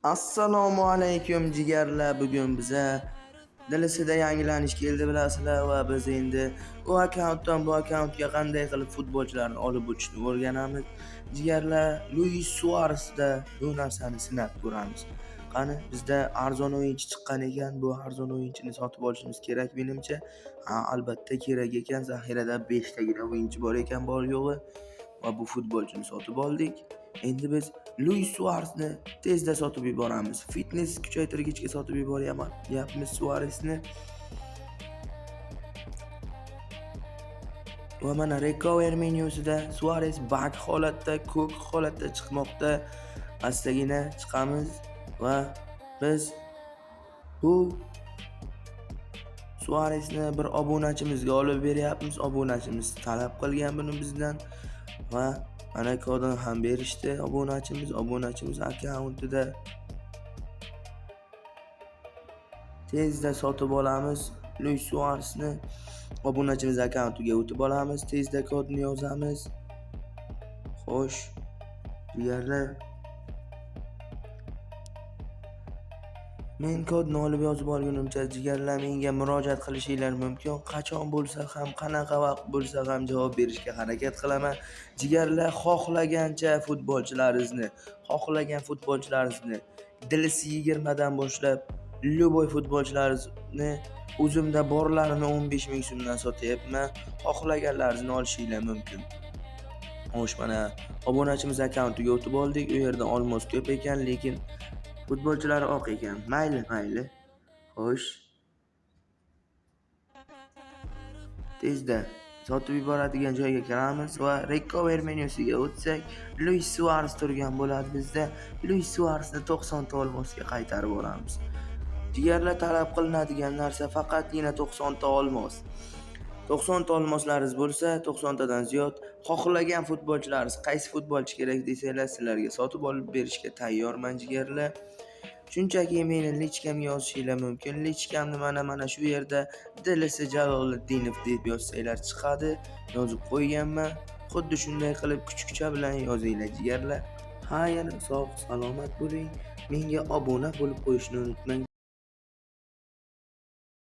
Assalomu alaykum jigarlar. Bugun biza DLSda yangilanish keldi bilasizlar va biz endi u akkauntdan bu akkauntga qanday qilib futbolchilarni olib o'tishni o'rganamiz. Jigarlar, Luis Suaresda bu narsani sinab ko'ramiz. Qani, bizda arzon o'yinchi chiqqan ekan, bu arzon o'yinchini sotib olishimiz kerak menimcha. Albatta kerak ekan. Zaxirada 5 tagina o'yinchi bor ekan, bor yo'g'i. Va bu futbolchini sotib oldik. Endi biz Luis Suaresni tezda sotib yuboramiz. Fitness kuchaytirgichga sotib yuboryapmiz Suaresni. Va mana recover menyusida Suares back holatda, ko'k holatda chiqmoqda. Astagina chiqamiz va biz bu Suaresni bir obunachimizga olib beryapmiz. Obunachimiz talab qilgan buni bizdan va mana kodini ham berishdi. Obunachimiz akkauntida tezda sotib olamiz. Luis Suaresni obunachimiz akkauntiga o'tib olamiz. Tezda kodni yozamiz. Xo'sh, jigarlar, men kodni olib yozib olgunimcha jigarlar menga murojaat qilishinglar mumkin. Qachon bo'lsa ham, qanaqa vaqt bo'lsa ham javob berishga harakat qilaman. Jigarlar, xohlagan futbolchilaringizni DLC 20 dan boshlab любой futbolchilaringizni o'zimda borlarini 15 ming so'mdan sotyapman. Xohlaganlaringizni olishinglar mumkin. Xo'sh, mana obunachimiz akkauntiga o'tib oldik. U yerda olmos ko'p ekan, lekin futbolchilar oq ekan. Mayli. Xo'sh. Tezda sotib yuboradigan joyga kiramiz va recover menyusiga o'tsak, Luis Suares turgan bo'ladi bizda. Luis Suaresni 90 ta olmosga qaytarib olamiz. Jigarlar, talab qilinadigan narsa faqatgina 90 ta olmos. 90 ta olmoslaringiz bo'lsa, 90 tadan ziyod xohlagan futbolchilaringiz qaysi futbolchi kerak desanglar, sizlarga sotib olib berishga tayyorman jigarlar. Shunchaki meni lichkamga yozishinglar mumkin. Lichkamni mana shu yerda DLS Jaloliddinov deb yozsanglar chiqadi. Yozib qo'yganman. Xuddi shunday qilib kuchukcha bilan yozinglar jigarlar. Yana sog' salomat bo'ling. Menga obuna bo'lib qo'yishni unutmang.